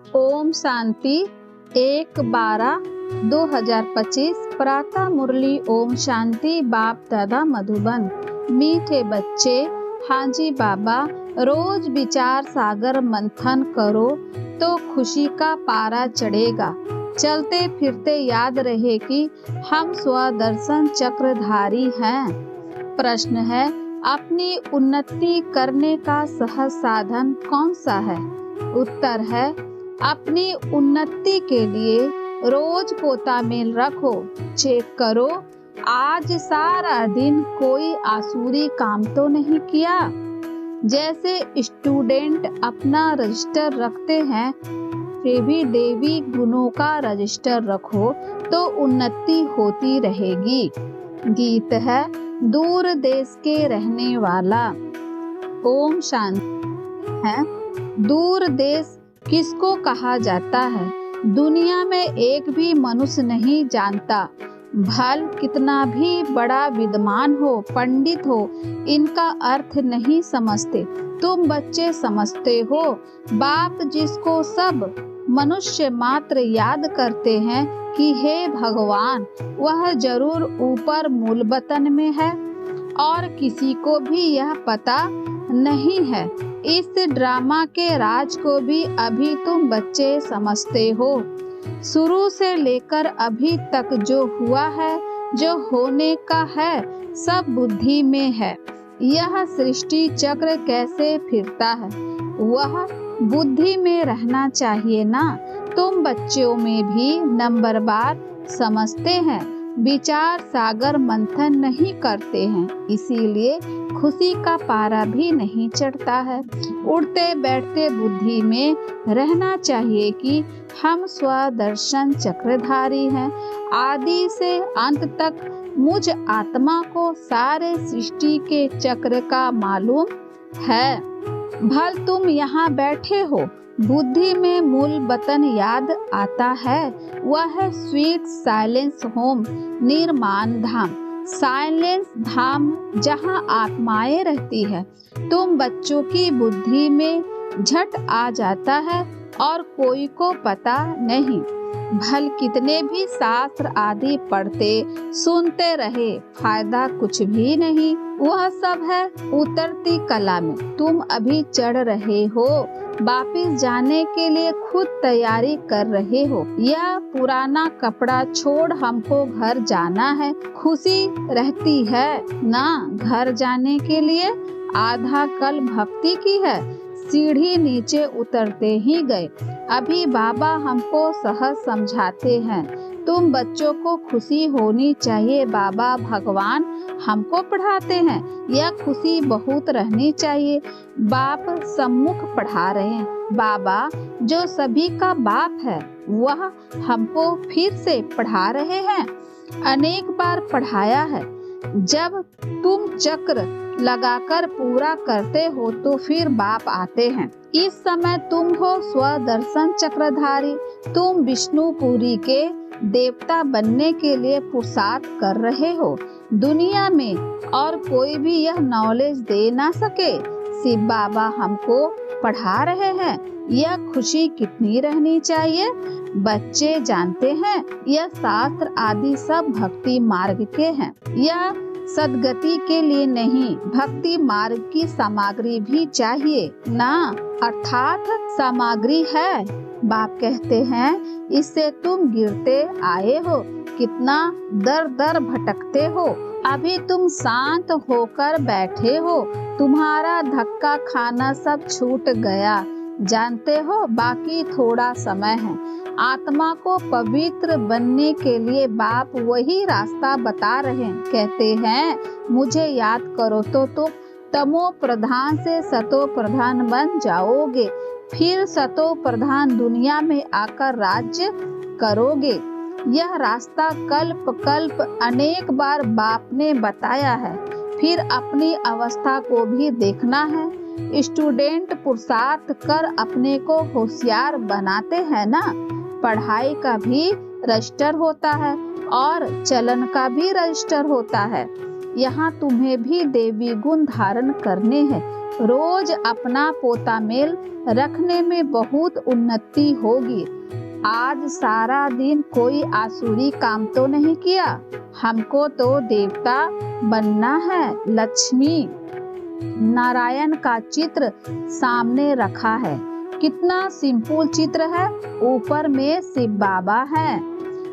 ओम शांति 1/12/2025 प्रातः मुरली। ओम शांति। बाप दादा मधुबन। मीठे बच्चे, हाँ जी बाबा, रोज विचार सागर मंथन करो तो खुशी का पारा चढ़ेगा। चलते फिरते याद रहे कि हम स्वदर्शन चक्रधारी हैं। प्रश्न है, अपनी उन्नति करने का सहज साधन कौन सा है? उत्तर है, अपनी उन्नति के लिए रोज पोता मेल रखो। चेक करो, आज सारा दिन कोई आसुरी काम तो नहीं किया। जैसे स्टूडेंट अपना रजिस्टर रखते हैं, फिर भी देवी गुणों का रजिस्टर रखो तो उन्नति होती रहेगी। गीत है, दूर देश के रहने वाला। ओम शांति है। दूर देश किसको कहा जाता है? दुनिया में एक भी मनुष्य नहीं जानता। भल कितना भी बड़ा विद्वान हो, पंडित हो, इनका अर्थ नहीं समझते। तुम बच्चे समझते हो। बाप जिसको सब मनुष्य मात्र याद करते हैं कि हे भगवान, वह जरूर ऊपर मूल वतन में है और किसी को भी यह पता नहीं है। इस ड्रामा के राज को भी अभी तुम बच्चे समझते हो। शुरू से लेकर अभी तक जो हुआ है, जो होने का है, सब बुद्धि में है। यह सृष्टि चक्र कैसे फिरता है, वह बुद्धि में रहना चाहिए ना। तुम बच्चों में भी नंबरवार समझते हैं, विचार सागर मंथन नहीं करते हैं, इसीलिए खुशी का पारा भी नहीं चढ़ता है। उठते बैठते बुद्धि में रहना चाहिए कि हम स्वदर्शन चक्रधारी हैं। आदि से अंत तक मुझ आत्मा को सारे सृष्टि के चक्र का मालूम है। भल तुम यहाँ बैठे हो, बुद्धि में मूल वतन याद आता है। वह है स्वीट साइलेंस होम, निर्माण धाम। साइलेंस धाम जहाँ आत्माएं रहती है। तुम बच्चों की बुद्धि में झट आ जाता है और कोई को पता नहीं। भल कितने भी शास्त्र आदि पढ़ते सुनते रहे, फायदा कुछ भी नहीं। वह सब है उतरती कला में। तुम अभी चढ़ रहे हो, वापिस जाने के लिए खुद तैयारी कर रहे हो। यह पुराना कपड़ा छोड़ हमको घर जाना है। खुशी रहती है ना घर जाने के लिए? आधा कल भक्ति की है, सीढ़ी नीचे उतरते ही गए। अभी बाबा हमको सहज समझाते हैं, तुम बच्चों को खुशी होनी चाहिए। बाबा भगवान हमको पढ़ाते हैं, यह खुशी बहुत रहनी चाहिए। बाप सम्मुख पढ़ा रहे हैं। बाबा जो सभी का बाप है, वह हमको फिर से पढ़ा रहे हैं। अनेक बार पढ़ाया है। जब तुम चक्र लगाकर पूरा करते हो तो फिर बाप आते हैं। इस समय तुम हो स्वदर्शन चक्रधारी। तुम विष्णुपुरी के देवता बनने के लिए पुरुषार्थ कर रहे हो। दुनिया में और कोई भी यह नॉलेज दे ना सके, शिव बाबा हमको पढ़ा रहे हैं। यह खुशी कितनी रहनी चाहिए। बच्चे जानते हैं, यह शास्त्र आदि सब भक्ति मार्ग के हैं। यह सदगति के लिए नहीं, भक्ति मार्ग की सामग्री भी चाहिए ना, अर्थात सामग्री है। बाप कहते हैं, इससे तुम गिरते आए हो, कितना दर दर भटकते हो। अभी तुम शांत होकर बैठे हो, तुम्हारा धक्का खाना सब छूट गया। जानते हो, बाकी थोड़ा समय है। आत्मा को पवित्र बनने के लिए बाप वही रास्ता बता रहे हैं। कहते हैं, मुझे याद करो तो तुम तमो प्रधान से सतो प्रधान बन जाओगे, फिर सतो प्रधान दुनिया में आकर राज्य करोगे। यह रास्ता कल्प कल्प अनेक बार बाप ने बताया है। फिर अपनी अवस्था को भी देखना है। स्टूडेंट पुरुषार्थ कर अपने को होशियार बनाते हैं ना। पढ़ाई का भी रजिस्टर होता है और चलन का भी रजिस्टर होता है। यहाँ तुम्हें भी देवी गुण धारण करने हैं। रोज अपना पोता मेल रखने में बहुत उन्नति होगी। आज सारा दिन कोई आसुरी काम तो नहीं किया। हमको तो देवता बनना है। लक्ष्मी नारायण का चित्र सामने रखा है। कितना सिंपल चित्र है। ऊपर में शिव बाबा है।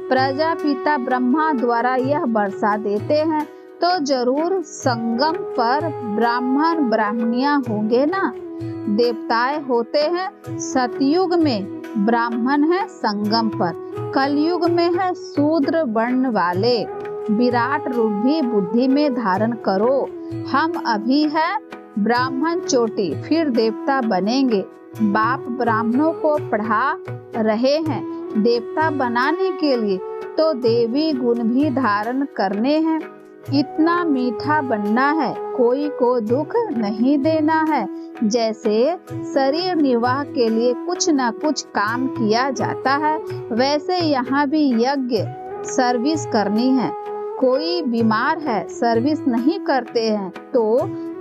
प्रजापिता ब्रह्मा द्वारा यह वर्षा देते हैं तो जरूर संगम पर ब्राह्मण ब्राह्मणियां होंगे ना। देवताएं होते हैं सतयुग में, ब्राह्मण है संगम पर, कलयुग में है शूद्र वर्ण वाले। विराट रूप भी बुद्धि में धारण करो। हम अभी है ब्राह्मण चोटी, फिर देवता बनेंगे। बाप ब्राह्मणों को पढ़ा रहे हैं देवता बनाने के लिए, तो देवी गुण भी धारण करने हैं। इतना मीठा बनना है, कोई को दुख नहीं देना है। जैसे शरीर निर्वाह के लिए कुछ न कुछ काम किया जाता है, वैसे यहाँ भी यज्ञ सर्विस करनी है। कोई बीमार है, सर्विस नहीं करते हैं तो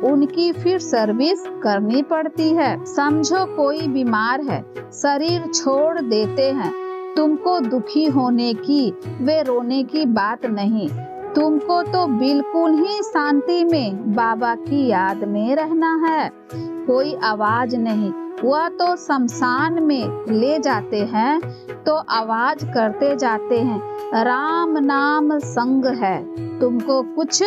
उनकी फिर सर्विस करनी पड़ती है। समझो कोई बीमार है, शरीर छोड़ देते हैं, तुमको दुखी होने की, वे रोने की बात नहीं। तुमको तो बिल्कुल ही शांति में बाबा की याद में रहना है। कोई आवाज नहीं, वह तो शमशान में ले जाते हैं तो आवाज करते जाते हैं, राम नाम संग है। तुमको कुछ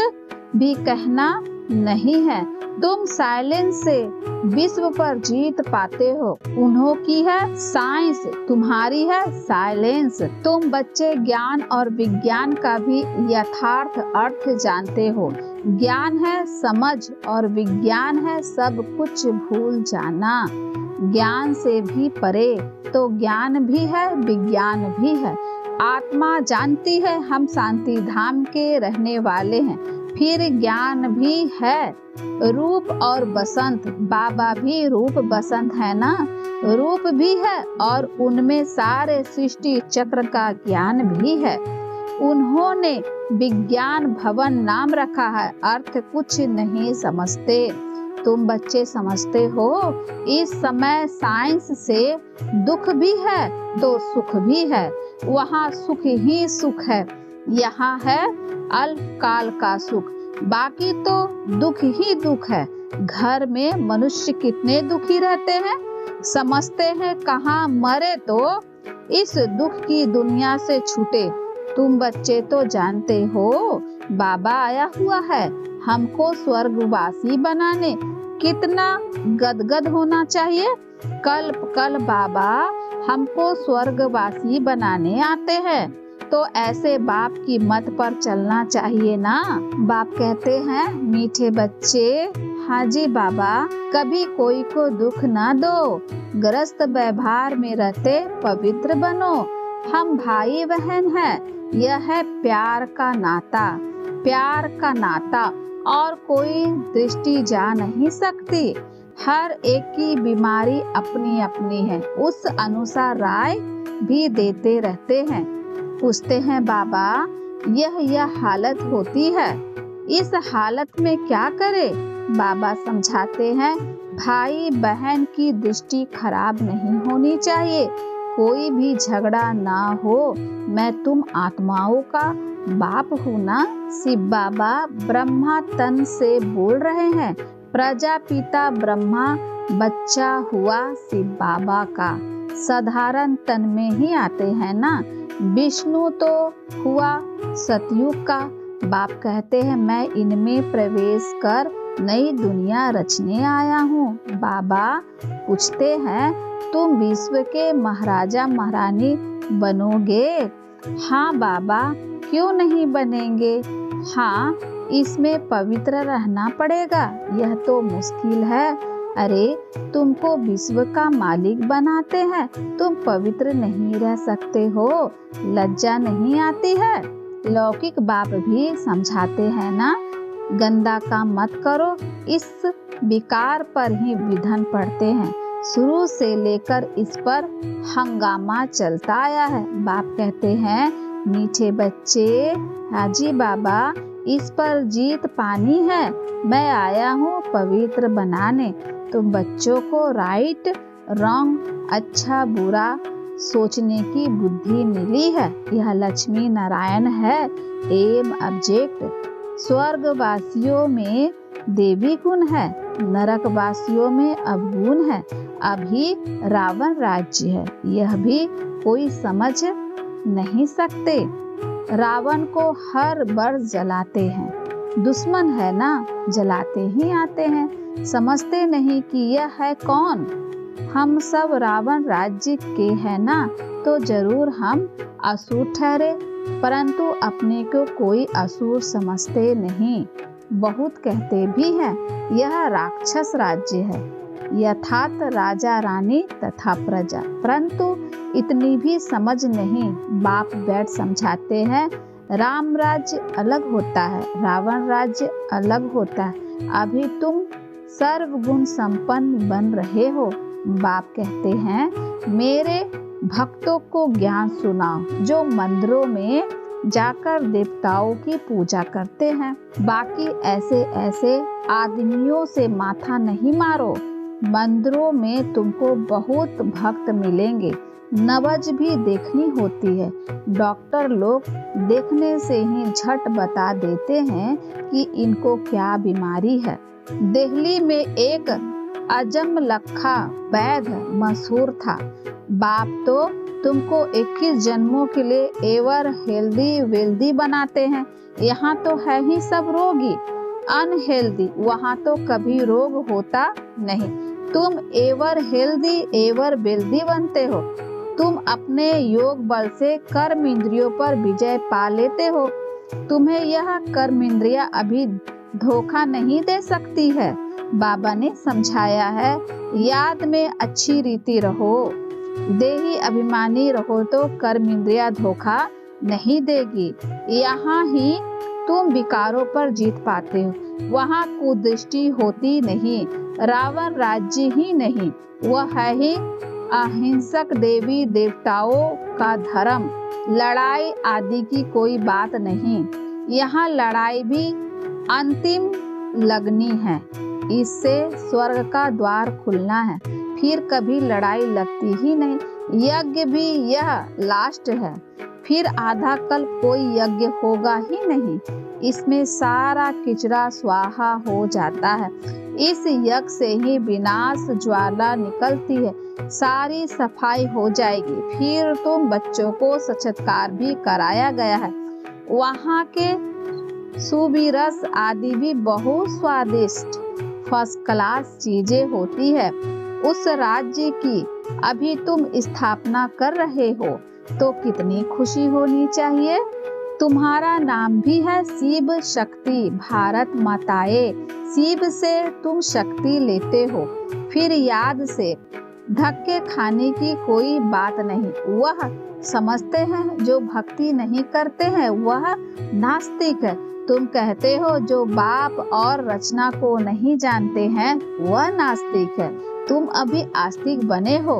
भी कहना नहीं है। तुम साइलेंस से विश्व पर जीत पाते हो। उन्हों की है साइंस, तुम्हारी है साइलेंस। तुम बच्चे ज्ञान और विज्ञान का भी यथार्थ अर्थ जानते हो। ज्ञान है समझ और विज्ञान है सब कुछ भूल जाना। ज्ञान से भी परे तो ज्ञान भी है, विज्ञान भी है। आत्मा जानती है हम शांति धाम के रहने वाले हैं। फिर ज्ञान भी है, रूप और बसंत। बाबा भी रूप बसंत है ना। रूप भी है और उनमें सारे सृष्टि चक्र का ज्ञान भी है। उन्होंने विज्ञान भवन नाम रखा है। अर्थ कुछ नहीं समझते, तुम बच्चे समझते हो। इस समय साइंस से दुख भी है तो सुख भी है। वहाँ सुख ही सुख है, यहाँ है अल्पकाल का सुख, बाकी तो दुख ही दुख है। घर में मनुष्य कितने दुखी रहते हैं, समझते हैं कहाँ मरे तो इस दुख की दुनिया से छूटे। तुम बच्चे तो जानते हो बाबा आया हुआ है हमको स्वर्गवासी बनाने। कितना गदगद होना चाहिए। कल कल बाबा हमको स्वर्गवासी बनाने आते हैं, तो ऐसे बाप की मत पर चलना चाहिए ना। बाप कहते हैं मीठे बच्चे, हाँ जी बाबा, कभी कोई को दुख ना दो। ग्रस्त व्यवहार में रहते पवित्र बनो। हम भाई बहन हैं, यह है प्यार का नाता। प्यार का नाता और कोई दृष्टि जा नहीं सकती। हर एक की बीमारी अपनी अपनी है, उस अनुसार राय भी देते रहते हैं। पूछते हैं बाबा यह हालत होती है, इस हालत में क्या करे। बाबा समझाते हैं भाई बहन की दृष्टि खराब नहीं होनी चाहिए, कोई भी झगड़ा ना हो। मैं तुम आत्माओं का बाप हूँ ना। शिव बाबा ब्रह्मा तन से बोल रहे हैं। प्रजापिता ब्रह्मा बच्चा हुआ शिव बाबा का, साधारण तन में ही आते हैं ना। विष्णु तो हुआ सतयुग का। बाप कहते हैं मैं इनमें प्रवेश कर नई दुनिया रचने आया हूँ। बाबा पूछते हैं तुम विश्व के महाराजा महारानी बनोगे। हाँ बाबा, क्यों नहीं बनेंगे। हाँ, इसमें पवित्र रहना पड़ेगा, यह तो मुश्किल है। अरे तुमको विश्व का मालिक बनाते हैं, तुम पवित्र नहीं रह सकते हो, लज्जा नहीं आती है। लौकिक बाप भी समझाते हैं ना, गंदा काम मत करो। इस विकार पर ही विधन पड़ते हैं। शुरू से लेकर इस पर हंगामा चलता आया है। बाप कहते हैं मीठे बच्चे, हाजी बाबा इस पर जीत पानी है। मैं आया हूँ पवित्र बनाने। तुम बच्चों को राइट रॉन्ग, अच्छा बुरा सोचने की बुद्धि मिली है। यह लक्ष्मी नारायण है, एम ऑब्जेक्ट। स्वर्गवासियों में देवी गुण है, नरकवासियों में अवगुण है। अभी रावण राज्य है, यह भी कोई समझ नहीं सकते। रावण को हर वर्ष जलाते हैं, दुश्मन है ना, जलाते ही आते हैं। समझते नहीं कि यह है कौन। हम सब रावण राज्य के हैं ना, तो जरूर हम असुर ठहरे, परंतु अपने को कोई असुर समझते नहीं। बहुत कहते भी हैं यह राक्षस राज्य है, यथार्थ राजा रानी तथा प्रजा, परंतु इतनी भी समझ नहीं। बाप बैठ समझाते हैं राम राज्य अलग होता है, रावण राज्य अलग होता है। अभी तुम सर्वगुण संपन्न बन रहे हो। बाप कहते हैं मेरे भक्तों को ज्ञान सुनाओ, जो मंदिरों में जाकर देवताओं की पूजा करते हैं। बाकी ऐसे ऐसे आदमियों से माथा नहीं मारो। मंदिरों में तुमको बहुत भक्त मिलेंगे। नबज भी देखनी होती है। डॉक्टर लोग देखने से ही झट बता देते हैं कि इनको क्या बीमारी है। दिल्ली में एक अजम लखा वैद्य मशहूर था। बाप तो तुमको 21 जन्मों के लिए एवर हेल्दी वेल्दी बनाते हैं। यहाँ तो है ही सब रोगी, अनहेल्दी। वहाँ तो कभी रोग होता नहीं। तुम एवर हेल्दी एवर वेल्दी बनते हो। तुम अपने योग बल से कर्म इंद्रियों पर विजय पा लेते हो। तुम्हें यह कर्म इंद्रियां अभी धोखा नहीं दे सकती है। बाबा ने समझाया है, याद में अच्छी रीति रहो। देही अभिमानी रहो तो कर्म इंद्रियां धोखा नहीं देगी। यहाँ ही तुम विकारों पर जीत पाते हो, वहाँ कुदृष्टि होती नहीं। रावण राज्य ही नहीं, वह है ही अहिंसक देवी देवताओं का धर्म। लड़ाई आदि की कोई बात नहीं। यहाँ लड़ाई भी अंतिम लगनी है, इससे स्वर्ग का द्वार खुलना है। फिर कभी लड़ाई लगती ही नहीं। यज्ञ भी यह लास्ट है, फिर आधा कल्प कोई यज्ञ होगा ही नहीं। इसमें सारा किचरा स्वाहा हो जाता है। इस यज्ञ से ही विनाश ज्वाला निकलती है, सारी सफाई हो जाएगी। फिर तुम बच्चों को साक्षात्कार भी कराया गया है। वहाँ के सुबीरस आदि भी बहुत स्वादिष्ट फर्स्ट क्लास चीजें होती है। उस राज्य की अभी तुम स्थापना कर रहे हो, तो कितनी खुशी होनी चाहिए। तुम्हारा नाम भी है शिव शक्ति, भारत माताए। शिव से तुम शक्ति लेते हो, फिर याद से धक्के खाने की कोई बात नहीं। वह समझते हैं जो भक्ति नहीं करते हैं वह नास्तिक है। तुम कहते हो जो बाप और रचना को नहीं जानते हैं वह नास्तिक है। तुम अभी आस्तिक बने हो,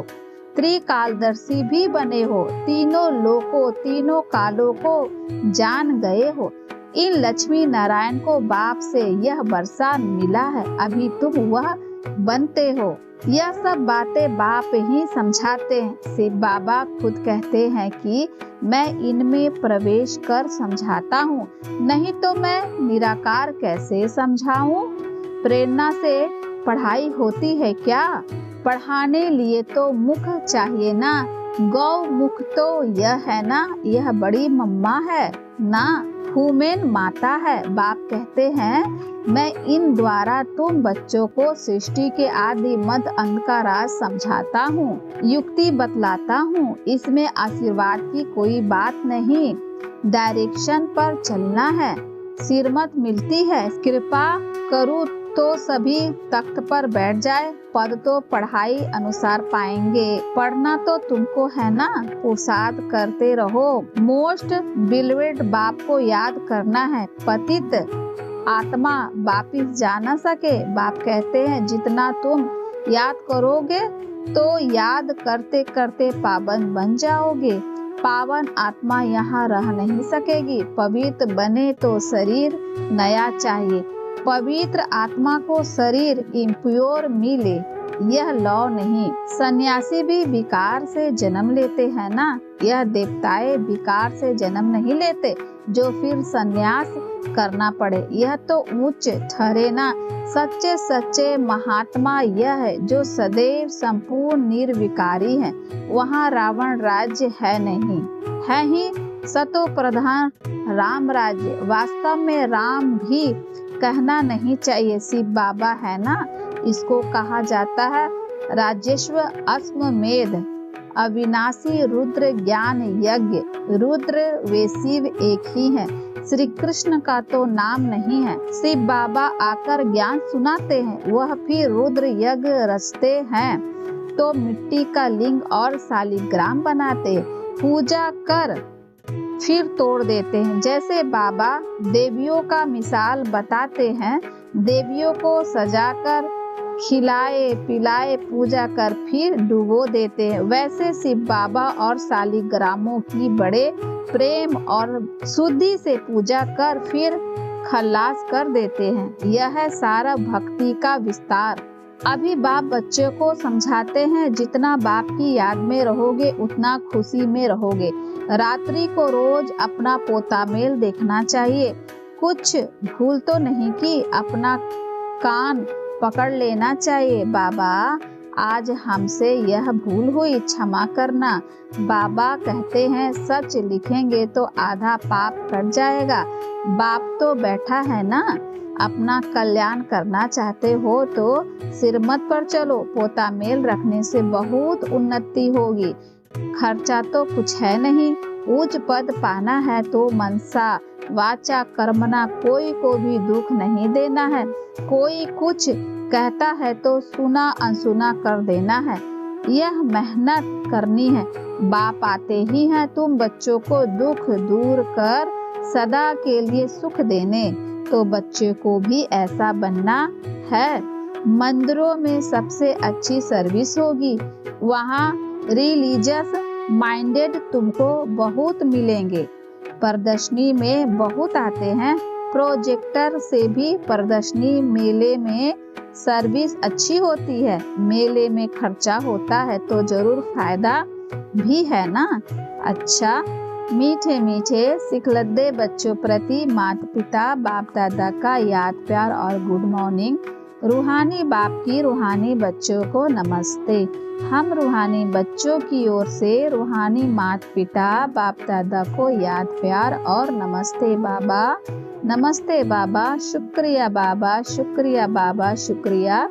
त्रिकालदर्शी भी बने हो, तीनों लोकों तीनों कालों को जान गए हो। इन लक्ष्मी नारायण को बाप से यह वर्षा मिला है, अभी तुम वह बनते हो। यह सब बातें बाप ही समझाते हैं। शिव बाबा खुद कहते हैं कि मैं इनमें प्रवेश कर समझाता हूँ, नहीं तो मैं निराकार कैसे समझाऊं। प्रेरणा से पढ़ाई होती है क्या? पढ़ाने लिए तो मुख चाहिए ना। गौ मुख तो यह है ना, यह बड़ी मम्मा है ना, ह्यूमन माता है। बाप कहते हैं मैं इन द्वारा तुम बच्चों को सृष्टि के आदि मध्य अंत का राज समझाता हूँ, युक्ति बतलाता हूँ। इसमें आशीर्वाद की कोई बात नहीं, डायरेक्शन पर चलना है। सिरमत मिलती है, कृपा करूँ तो सभी तख्त पर बैठ जाए। पद तो पढ़ाई अनुसार पाएंगे, पढ़ना तो तुमको है ना। पुरुषार्थ करते रहो। मोस्ट बिलवेड बाप को याद करना है। पतित आत्मा वापिस जा न सके। बाप कहते हैं जितना तुम याद करोगे तो याद करते करते पाबंद बन जाओगे। पावन आत्मा यहाँ रह नहीं सकेगी। पवित्र बने तो शरीर नया चाहिए। पवित्र आत्मा को शरीर इम्प्योर मिले, यह लॉ नहीं। सन्यासी भी विकार से जन्म लेते हैं ना, यह देवताएं विकार से जन्म नहीं लेते जो फिर सन्यास करना पड़े, यह तो उच्च ठहरे ना। सच्चे सच्चे महात्मा यह है जो सदैव संपूर्ण निर्विकारी है। वहाँ रावण राज्य है नहीं, है ही सतो प्रधान राम राज्य। वास्तव में राम भी कहना नहीं चाहिए, शिव बाबा है ना। इसको कहा जाता है राजेश्वर अश्वमेध अविनाशी रुद्र ज्ञान यज्ञ। रुद्र वे शिव एक ही है, श्री कृष्ण का तो नाम नहीं है। शिव बाबा आकर ज्ञान सुनाते हैं, वह फिर रुद्र यज्ञ रचते हैं तो मिट्टी का लिंग और शालिग्राम बनाते, पूजा कर फिर तोड़ देते हैं। जैसे बाबा देवियों का मिसाल बताते हैं, देवियों को सजाकर खिलाए पिलाए पूजा कर फिर डुबो देते हैं, वैसे शिव बाबा और शालिग्रामों की बड़े प्रेम और शुद्धि से पूजा कर फिर खल्लास कर देते हैं। यह है सारा भक्ति का विस्तार। अभी बाप बच्चों को समझाते हैं, जितना बाप की याद में रहोगे उतना खुशी में रहोगे। रात्रि को रोज अपना पोता मेल देखना चाहिए। कुछ भूल तो नहीं की, अपना कान पकड़ लेना चाहिए। बाबा आज हमसे यह भूल हुई, क्षमा करना। बाबा कहते हैं सच लिखेंगे तो आधा पाप कट जाएगा। बाप तो बैठा है ना, अपना कल्याण करना चाहते हो तो सिरमत पर चलो। पोता मेल रखने से बहुत उन्नति होगी। खर्चा तो कुछ है नहीं, उच्च पद पाना है तो मनसा वाचा कर्मना कोई को भी दुख नहीं देना है। कोई कुछ कहता है तो सुना अनसुना कर देना है, यह मेहनत करनी है। बाप आते ही हैं तुम बच्चों को दुख दूर कर सदा के लिए सुख देने, तो बच्चे को भी ऐसा बनना है। मंदिरों में सबसे अच्छी सर्विस होगी, वहाँ रिलीजियस माइंडेड तुमको बहुत मिलेंगे। प्रदर्शनी में बहुत आते हैं, प्रोजेक्टर से भी प्रदर्शनी मेले में सर्विस अच्छी होती है। मेले में खर्चा होता है तो जरूर फायदा भी है ना। अच्छा, मीठे मीठे सिखलद्दे बच्चों प्रति माता पिता बाप दादा का याद प्यार और गुड मॉर्निंग। रूहानी बाप की रूहानी बच्चों को नमस्ते। हम रूहानी बच्चों की ओर से रूहानी माता पिता बाप दादा को याद प्यार और नमस्ते बाबा। नमस्ते बाबा, शुक्रिया बाबा, शुक्रिया बाबा, शुक्रिया।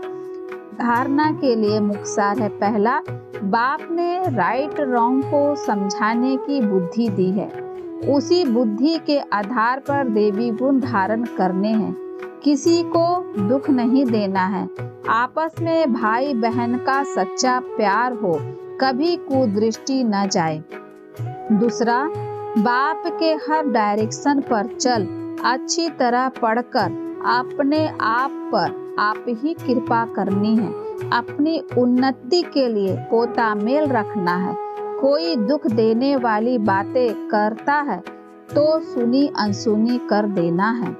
धारणा के लिए मुख्तार है। पहला, बाप ने राइट रॉन्ग को समझाने की बुद्धि दी है, उसी बुद्धि के आधार पर देवी गुण धारण करने हैं। किसी को दुख नहीं देना है, आपस में भाई बहन का सच्चा प्यार हो, कभी कुदृष्टि न जाए। दूसरा, बाप के हर डायरेक्शन पर चल, अच्छी तरह पढ़कर अपने आप पर आप ही कृपा करनी है। अपनी उन्नति के लिए पोता मेल रखना है। कोई दुख देने वाली बातें करता है तो सुनी अनसुनी कर देना है।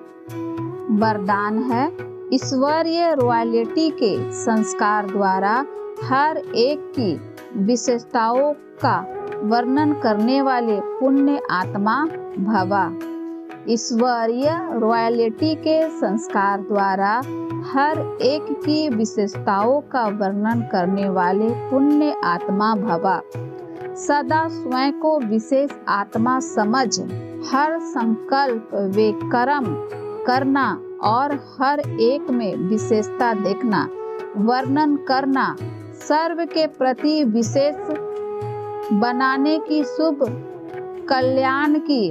वरदान है, ईश्वरीय रॉयल्टी के संस्कार द्वारा हर एक की विशेषताओं का वर्णन करने वाले पुण्य आत्मा भवा। ईश्वरीय रॉयल्टी के संस्कार द्वारा हर एक की विशेषताओं का वर्णन करने वाले पुण्य आत्मा भवा। सदा स्वयं को विशेष आत्मा समझ हर संकल्प व कर्म करना और हर एक में विशेषता देखना, वर्णन करना, सर्व के प्रति विशेष बनाने की शुभ कल्याण की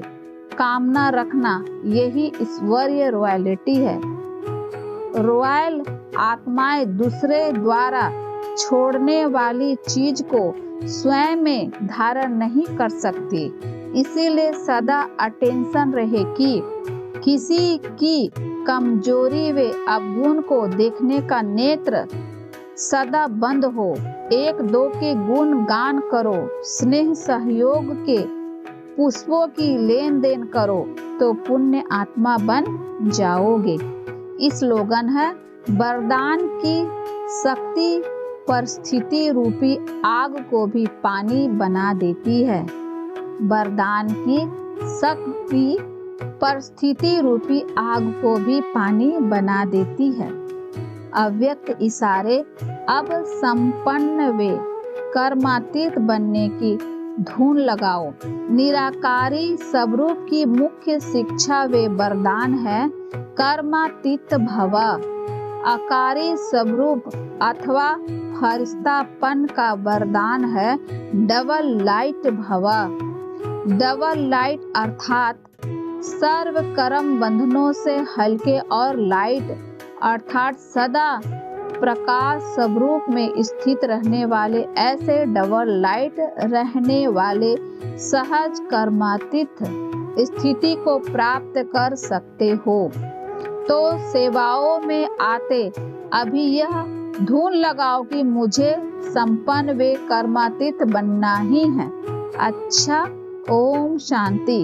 कामना रखना, यही ईश्वरीय रॉयल्टी है। रॉयल आत्माएं दूसरे द्वारा छोड़ने वाली चीज को स्वयं में धारण नहीं कर सकती, इसीलिए सदा अटेंशन रहे कि किसी की कमजोरी व अवगुण को देखने का नेत्र सदा बंद हो। एक दो के गुण गान करो, स्नेह सहयोग के पुष्पों की लेन देन करो तो पुण्य आत्मा बन जाओगे। स्लोगन है, वरदान की शक्ति परिस्थिति रूपी आग को भी पानी बना देती है। वरदान की शक्ति परिस्थिति रूपी आग को भी पानी बना देती है। अव्यक्त इशारे अब संपन्न वे कर्मातीत बनने की धुन लगाओ। निराकारी स्वरूप की मुख्य शिक्षा वे वरदान है, कर्मातीत भव। आकारी स्वरूप अथवा फरिश्तापन का वरदान है, डबल लाइट भव। डबल लाइट अर्थात सर्व कर्म बंधनों से हल्के और लाइट अर्थात सदा प्रकाश स्वरूप में स्थित रहने वाले, ऐसे डबल लाइट रहने वाले सहज कर्मातीत स्थिति को प्राप्त कर सकते हो। तो सेवाओं में आते अभी यह धुन लगाओ कि मुझे संपन्न वे कर्मातीत बनना ही है। अच्छा, ओम शांति।